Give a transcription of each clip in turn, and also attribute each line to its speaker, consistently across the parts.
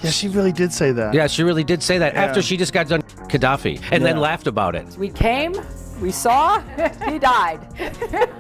Speaker 1: Yeah, she really did say that.
Speaker 2: Yeah, she really did say that after she just got done Gaddafi and then laughed about it.
Speaker 3: We came, we saw, he died.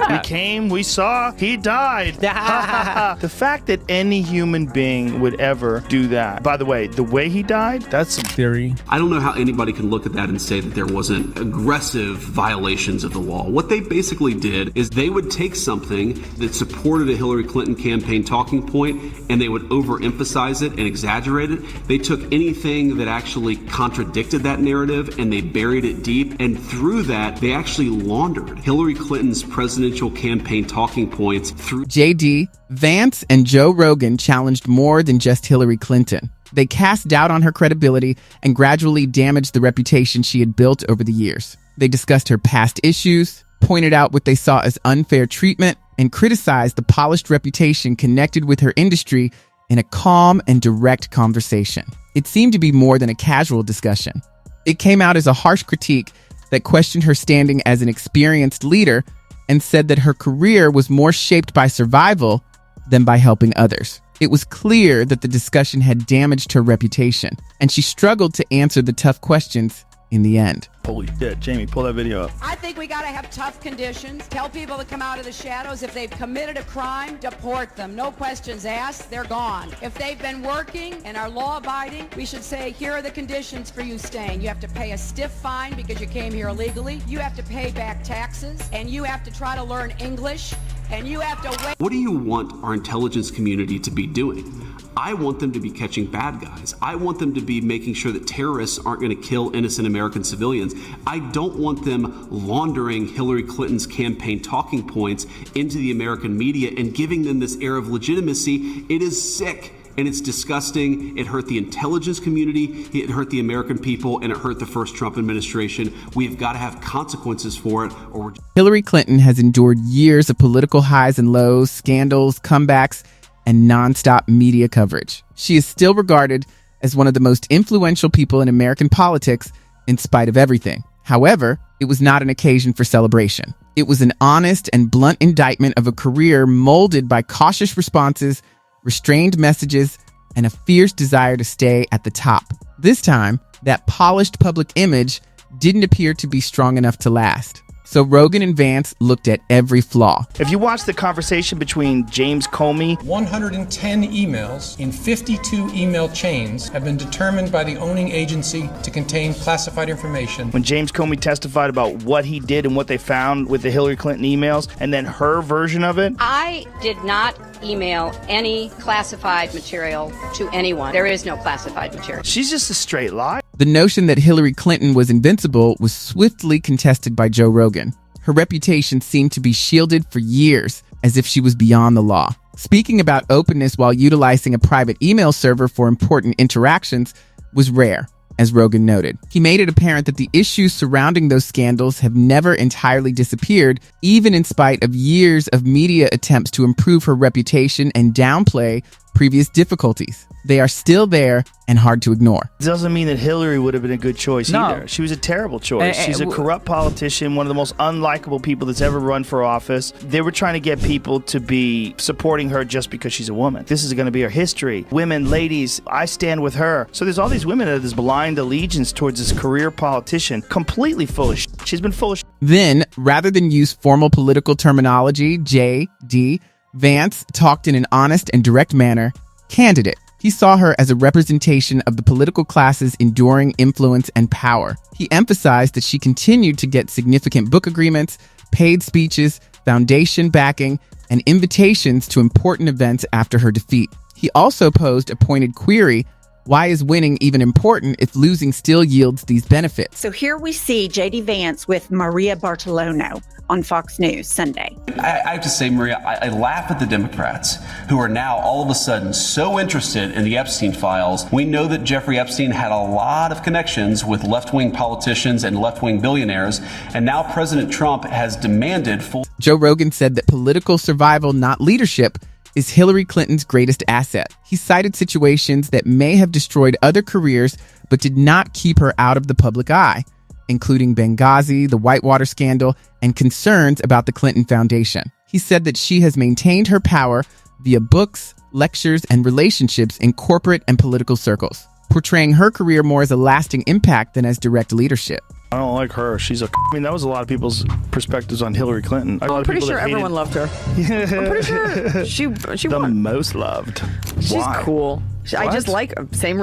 Speaker 1: We came, we saw, he died. The fact that any human being would ever do that. By the way he died, that's some theory.
Speaker 4: I don't know how anybody can look at that and say that there wasn't aggressive violations of the law. What they basically did is they would take something that supported a Hillary Clinton campaign talking point and they would overemphasize it and exaggerate it. They took anything that actually contradicted that narrative and they buried it deep. And through that, they actually laundered Hillary Clinton's presidential campaign talking points through
Speaker 5: JD, Vance, and Joe Rogan challenged more than just Hillary Clinton. They cast doubt on her credibility and gradually damaged the reputation she had built over the years. They discussed her past issues, pointed out what they saw as unfair treatment, and criticized the polished reputation connected with her industry in a calm and direct conversation. It seemed to be more than a casual discussion. It came out as a harsh critique that questioned her standing as an experienced leader and said that her career was more shaped by survival than by helping others. It was clear that the discussion had damaged her reputation, and she struggled to answer the tough questions in the end.
Speaker 1: Holy shit, Jamie, pull that video up.
Speaker 3: I think we got to have tough conditions. Tell people to come out of the shadows. If they've committed a crime, deport them. No questions asked. They're gone. If they've been working and are law-abiding, we should say, here are the conditions for you staying. You have to pay a stiff fine because you came here illegally. You have to pay back taxes, and you have to try to learn English, and you have to wait.
Speaker 4: What do you want our intelligence community to be doing? I want them to be catching bad guys. I want them to be making sure that terrorists aren't going to kill innocent American civilians. I don't want them laundering Hillary Clinton's campaign talking points into the American media and giving them this air of legitimacy. It is sick and it's disgusting. It hurt the intelligence community, it hurt the American people, and it hurt the first Trump administration. We've got to have consequences for it, or we're...
Speaker 5: Hillary Clinton has endured years of political highs and lows, scandals, comebacks, and nonstop media coverage. She is still regarded as one of the most influential people in American politics in spite of everything. However, it was not an occasion for celebration. It was an honest and blunt indictment of a career molded by cautious responses, restrained messages, and a fierce desire to stay at the top. This time, that polished public image didn't appear to be strong enough to last. So Rogan and Vance looked at every flaw.
Speaker 1: If you watch the conversation between James Comey,
Speaker 6: 110 emails in 52 email chains have been determined by the owning agency to contain classified information.
Speaker 1: when James Comey testified about what he did and what they found with the Hillary Clinton emails, and then her version of it,
Speaker 7: I did not email any classified material to anyone. There is no classified material.
Speaker 1: she's just a straight lie.
Speaker 5: The notion that Hillary Clinton was invincible was swiftly contested by Joe Rogan. Her reputation seemed to be shielded for years, as if she was beyond the law. Speaking about openness while utilizing a private email server for important interactions was rare, as Rogan noted. He made it apparent that the issues surrounding those scandals have never entirely disappeared, even in spite of years of media attempts to improve her reputation and downplay previous difficulties. They are still there and hard to ignore.
Speaker 1: It doesn't mean that Hillary would have been a good choice
Speaker 8: No.
Speaker 1: either. She was a terrible choice. She's a corrupt politician, one of the most unlikable people that's ever run for office. They were trying to get people to be supporting her just because she's a woman. This is going to be her history. Women, ladies, I stand with her. So there's all these women that have this blind allegiance towards this career politician, completely full of shit. She's been full of shit.
Speaker 5: Then, rather than use formal political terminology, J.D., Vance talked in an honest and direct manner. Candidate. He saw her as a representation of the political class's enduring influence and power. He emphasized that she continued to get significant book agreements, paid speeches, foundation backing, and invitations to important events after her defeat. He also posed a pointed query: why is winning even important if losing still yields these benefits?
Speaker 9: So here we see J.D. Vance with Maria Bartiromo on Fox News Sunday.
Speaker 4: I have to say, Maria, I laugh at the Democrats who are now all of a sudden so interested in the Epstein files. We know that Jeffrey Epstein had a lot of connections with left-wing politicians and left-wing billionaires, and now President Trump has demanded full...
Speaker 5: Joe Rogan said that political survival, not leadership, is Hillary Clinton's greatest asset. He cited situations that may have destroyed other careers but did not keep her out of the public eye, including Benghazi, the Whitewater scandal, and concerns about the Clinton Foundation. He said that she has maintained her power via books, lectures, and relationships in corporate and political circles, portraying her career more as a lasting impact than as direct leadership.
Speaker 1: I don't like her. I mean, that was a lot of people's perspectives on Hillary Clinton.
Speaker 8: I'm pretty sure everyone loved her. I'm pretty sure she
Speaker 1: the
Speaker 8: won.
Speaker 1: most loved.
Speaker 8: She's
Speaker 1: Why?
Speaker 8: cool. I
Speaker 1: What?
Speaker 8: just like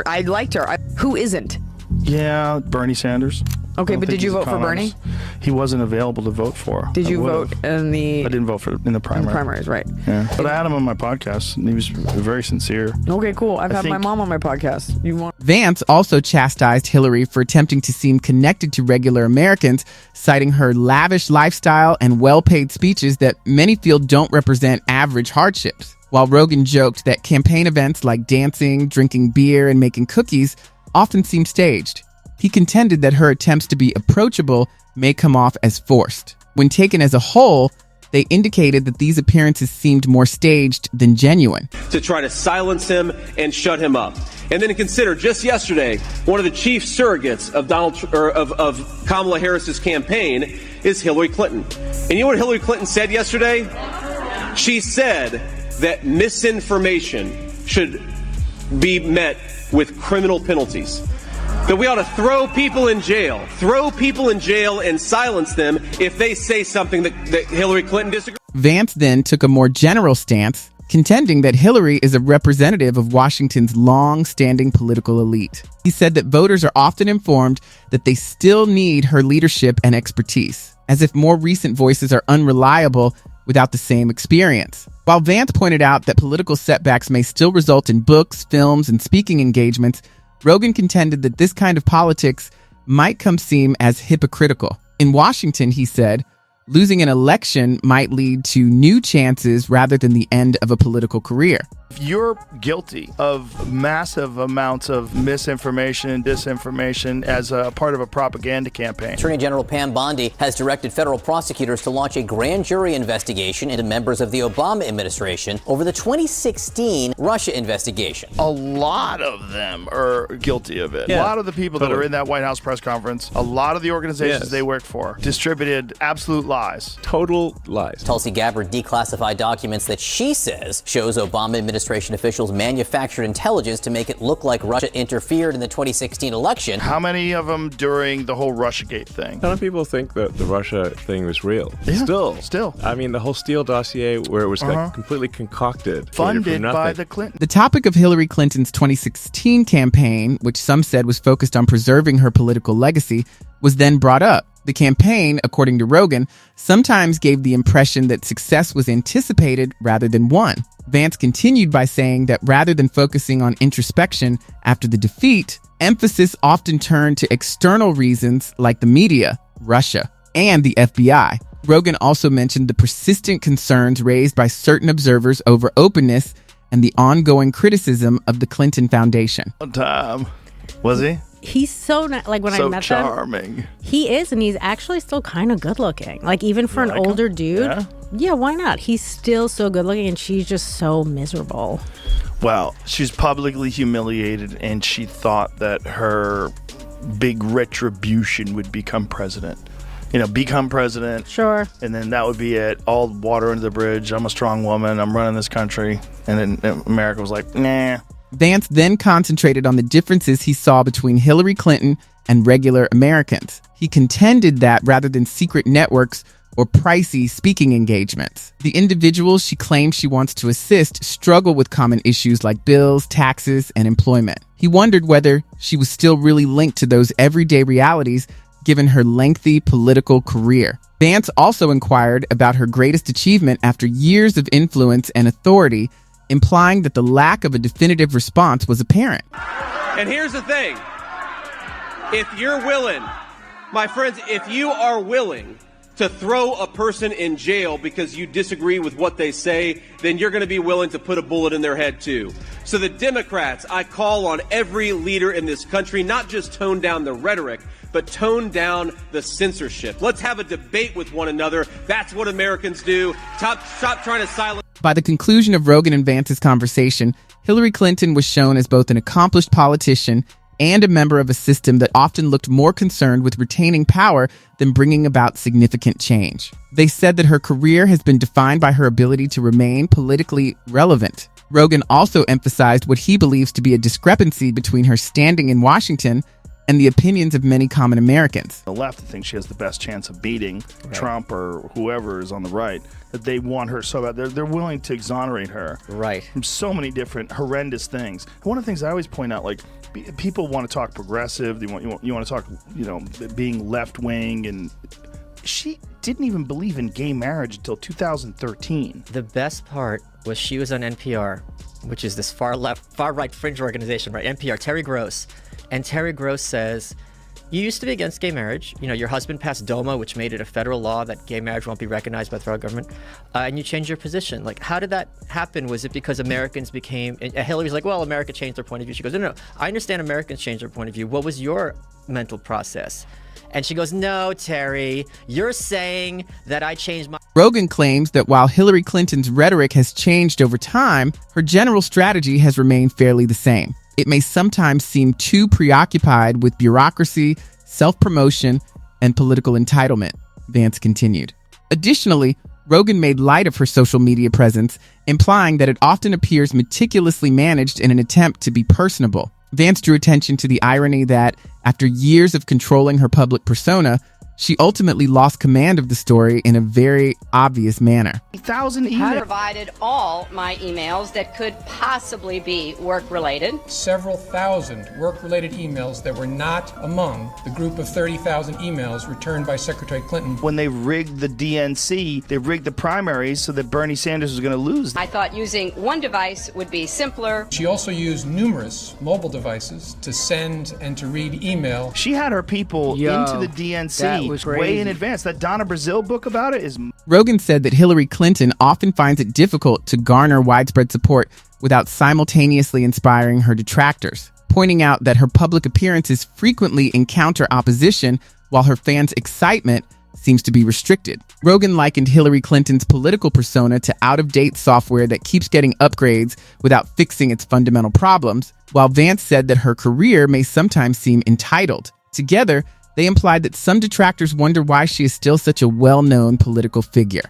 Speaker 8: I liked her. Who isn't?
Speaker 1: Yeah, Bernie Sanders.
Speaker 8: Okay,
Speaker 1: I don't
Speaker 8: but
Speaker 1: think
Speaker 8: did you
Speaker 1: he's a
Speaker 8: vote for Bernie?
Speaker 1: communist. He wasn't available to vote for.
Speaker 8: Did you vote in the?
Speaker 1: I didn't vote in the primary.
Speaker 8: Primaries, right?
Speaker 1: Yeah, but I had him on my podcast, and he was very sincere.
Speaker 8: Okay, cool. I've had my
Speaker 1: think-
Speaker 8: mom on my podcast. You want?
Speaker 5: Vance also chastised Hillary for attempting to seem connected to regular Americans, citing her lavish lifestyle and well-paid speeches that many feel don't represent average hardships. While Rogan joked that campaign events like dancing, drinking beer, and making cookies often seem staged, he contended that her attempts to be approachable may come off as forced. When taken as a whole, they indicated that these appearances seemed more staged than genuine.
Speaker 10: To try to silence him and shut him up. And then consider, just yesterday, one of the chief surrogates of of Kamala Harris's campaign is Hillary Clinton. And you know what Hillary Clinton said yesterday? She said that misinformation should be met with criminal penalties. That we ought to throw people in jail and silence them if they say something that Hillary Clinton disagrees.
Speaker 5: Vance then took a more general stance, contending that Hillary is a representative of Washington's long-standing political elite. He said that voters are often informed that they still need her leadership and expertise, as if more recent voices are unreliable without the same experience. While Vance pointed out that political setbacks may still result in books, films, and speaking engagements, Rogan contended that this kind of politics might seem as hypocritical. In Washington, he said, losing an election might lead to new chances rather than the end of a political career.
Speaker 1: If you're guilty of massive amounts of misinformation and disinformation as a part of a propaganda campaign.
Speaker 11: Attorney General Pam Bondi has directed federal prosecutors to launch a grand jury investigation into members of the Obama administration over the 2016 Russia investigation.
Speaker 1: A lot of them are guilty of it. A lot of the people that are in that White House press conference, a lot of the organizations they work for, distributed absolute lies.
Speaker 12: Total lies.
Speaker 11: Tulsi Gabbard declassified documents that she says shows Obama administration officials manufactured intelligence to make it look like Russia interfered in the 2016 election.
Speaker 1: How many of them during the whole Russiagate thing?
Speaker 12: A ton of people think that the Russia thing was real.
Speaker 1: Yeah, still.
Speaker 12: I mean, the whole Steele dossier where it was like completely concocted.
Speaker 1: Funded by the Clinton.
Speaker 5: The topic of Hillary Clinton's 2016 campaign, which some said was focused on preserving her political legacy, was then brought up. The campaign, according to Rogan, sometimes gave the impression that success was anticipated rather than won. Vance continued by saying that rather than focusing on introspection after the defeat, emphasis often turned to external reasons like the media, Russia, and the FBI. Rogan also mentioned the persistent concerns raised by certain observers over openness and the ongoing criticism of the Clinton Foundation.
Speaker 1: Time. Was he?
Speaker 13: He's so like when I met
Speaker 1: charming.
Speaker 13: him, he is, and he's actually still kind of good looking. Like even for an older dude, yeah, why not? He's still so good looking, and she's just so miserable.
Speaker 1: Well, she's publicly humiliated, and she thought that her big retribution would become president. Become president.
Speaker 13: Sure.
Speaker 1: And then that would be it. All water under the bridge. I'm a strong woman. I'm running this country. And then America was like, nah.
Speaker 5: Vance then concentrated on the differences he saw between Hillary Clinton and regular Americans. He contended that rather than secret networks or pricey speaking engagements, the individuals she claims she wants to assist struggle with common issues like bills, taxes, and employment. He wondered whether she was still really linked to those everyday realities given her lengthy political career. Vance also inquired about her greatest achievement after years of influence and authority, implying that the lack of a definitive response was apparent.
Speaker 10: And here's the thing. If you're willing, my friends, if you are willing to throw a person in jail because you disagree with what they say, then you're going to be willing to put a bullet in their head too. So the Democrats, I call on every leader in this country, not just tone down the rhetoric, but tone down the censorship. Let's have a debate with one another. That's what Americans do. Stop trying to silence.
Speaker 5: By the conclusion of Rogan and Vance's conversation, Hillary Clinton was shown as both an accomplished politician and a member of a system that often looked more concerned with retaining power than bringing about significant change. They said that her career has been defined by her ability to remain politically relevant. Rogan also emphasized what he believes to be a discrepancy between her standing in Washington and the opinions of many common Americans.
Speaker 1: The left thinks she has the best chance of beating Trump or whoever is on the right, that they want her so bad. They're willing to exonerate her from so many different horrendous things. One of the things I always point out, like, people want to talk progressive, you want to talk, being left-wing, and she didn't even believe in gay marriage until 2013.
Speaker 14: The best part was she was on NPR, which is this far right fringe organization, right? NPR, Terry Gross. And Terry Gross says, you used to be against gay marriage. Your husband passed DOMA, which made it a federal law that gay marriage won't be recognized by the federal government. And you changed your position. Like, how did that happen? Was it because Americans became... And Hillary's like, well, America changed their point of view. She goes, no, I understand Americans changed their point of view. What was your mental process? And she goes, no, Terry, you're saying that I changed my...
Speaker 5: Rogan claims that while Hillary Clinton's rhetoric has changed over time, her general strategy has remained fairly the same. It may sometimes seem too preoccupied with bureaucracy, self-promotion, and political entitlement, Vance continued. Additionally, Rogan made light of her social media presence, implying that it often appears meticulously managed in an attempt to be personable. Vance drew attention to the irony that, after years of controlling her public persona, she ultimately lost command of the story in a very obvious manner.
Speaker 1: 1,000 emails.
Speaker 7: I provided all my emails that could possibly be work-related.
Speaker 6: Several thousand work-related emails that were not among the group of 30,000 emails returned by Secretary Clinton.
Speaker 1: When they rigged the DNC, they rigged the primaries so that Bernie Sanders was going to lose.
Speaker 7: I thought using one device would be simpler.
Speaker 6: She also used numerous mobile devices to send and to read email.
Speaker 1: She had her people into the DNC way in advance. That Donna Brazil book about it is...
Speaker 5: Rogan said that Hillary Clinton often finds it difficult to garner widespread support without simultaneously inspiring her detractors, pointing out that her public appearances frequently encounter opposition while her fans' excitement seems to be restricted. Rogan likened Hillary Clinton's political persona to out-of-date software that keeps getting upgrades without fixing its fundamental problems, while Vance said that her career may sometimes seem entitled. Together, they implied that some detractors wonder why she is still such a well-known political figure.